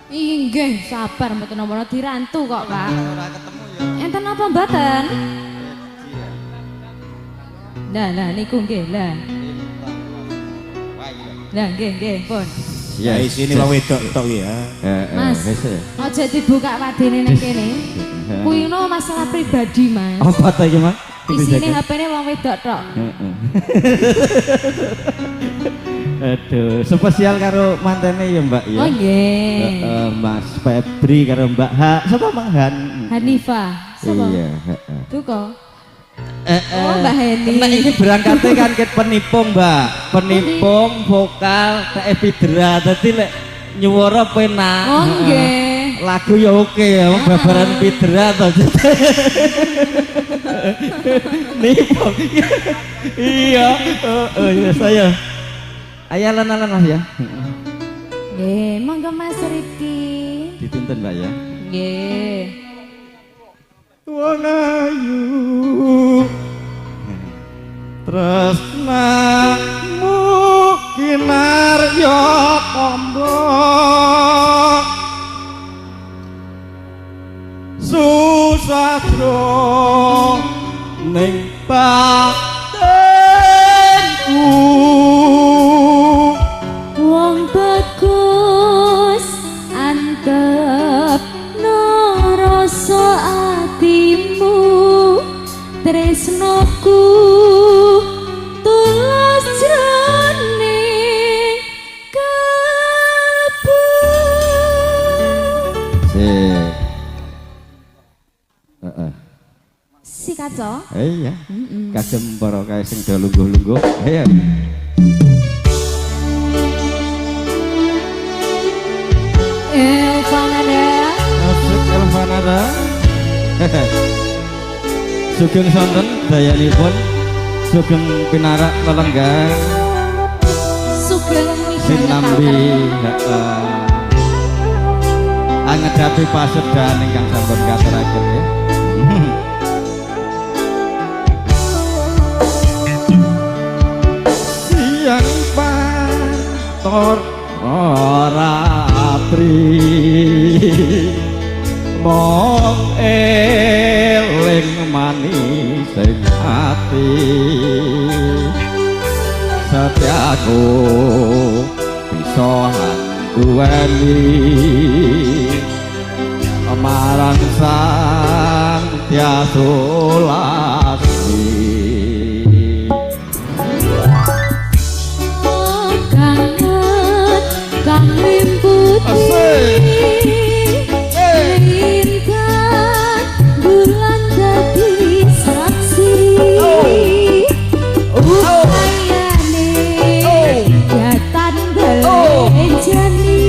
Inggih, sabar mboten napa dirantu kok, Pak. Ora ketemu ya. Enten apa mboten? Lah niku nggih, lah. Lah nggih, pun. Ya isine wong wedok tok ya. Mas, aja dibuka wadene ning kene. Kuwi no masalah pribadi, Mas. Apa ta iki, Mas? Isine HP-ne wong wedok tok. Aduh, spesial karo mantene ya, Mbak ya. Oh nggih. Mas Febri karo Mbak Sapa Mang Hanifah. Sapa? Iya, Tuh kok. Oh, Mbak Heni. Nek iki berangkate kan ket penipung, Mbak. Penipung vokal ke epidra. Dadi lek nyuwara penak. Oh nggih. Lagu ya oke ya, babaran pidra to. Nipung. Iya, ya saya. Ayo lan-lan lah ya. Nggih, monggo Mas Rifki. Dituntun, Mbak ya. Nggih. Wong ayu tresnamu kinarya tamba susatro ning batenku Wong bagus antep rasa atimu tresnoku tulus jroning kalbu. Si kaco? Iya. Kagem para kae sing do lungguh-lungguh. Ayo. Elvanada. Asik Elvanada. Sugeng sonten dayanipun sugeng pinarak lelenggang Sugeng sinambi anggedapi pasedan ingkang sampun katuraken ya. Siang pantor ora apri mong eling manis sing ati setiaku bisa duweni marang sang tiaso lasti kangen kang limputi lintang bulan dadi saksi upayane jatan belenjani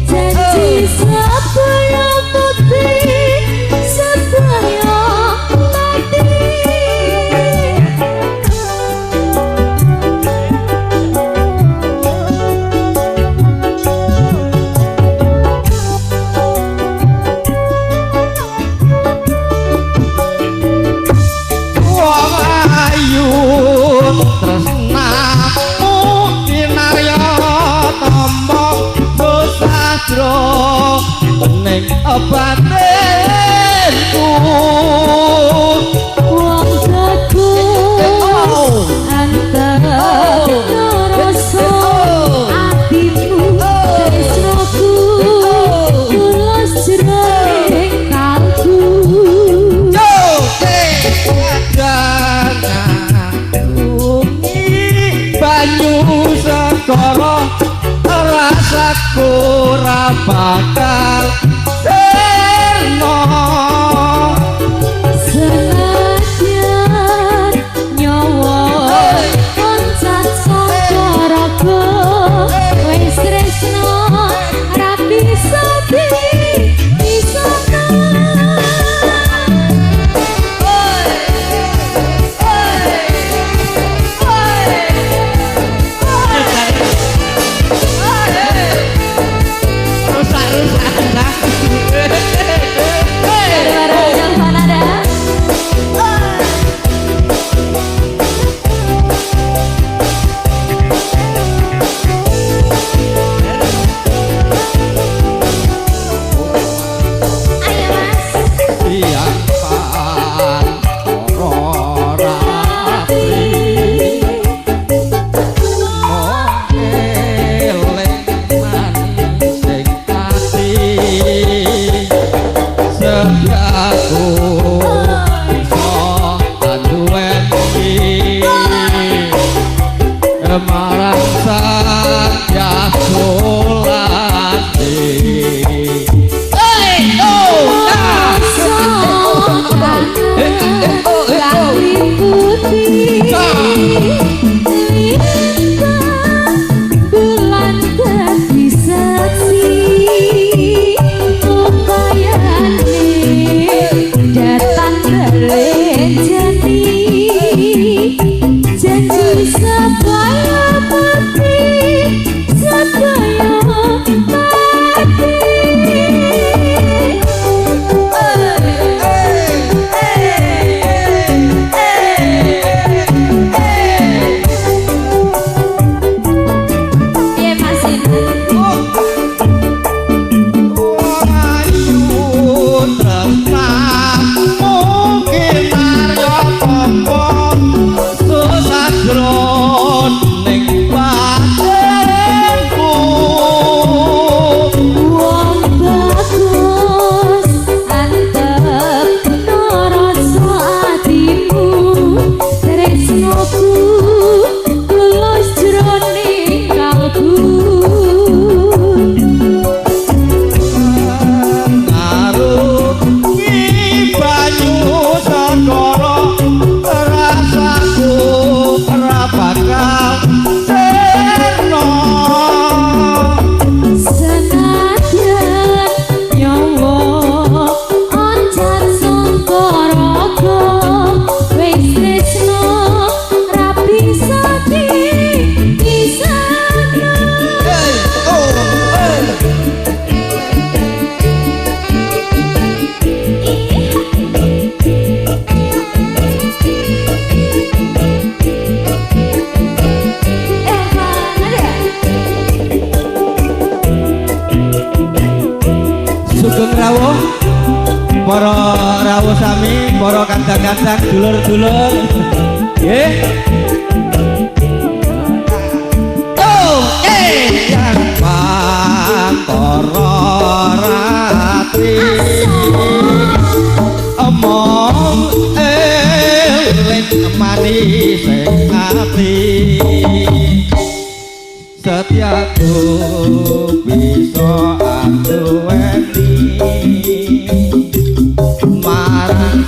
janji sebaya putih sebaya mati. ning batinku Wong bagus antep rasa atimu tresnoku tulus jroning kalbu banyu segara rasaku ora bakal terno senajan nyawa koncat saka raga wis tresno ora bisa rusak para kandang-kandang dulur-dulur nggih yang pantara rati omong eling manis sing ati setiaku bisa anduweni marang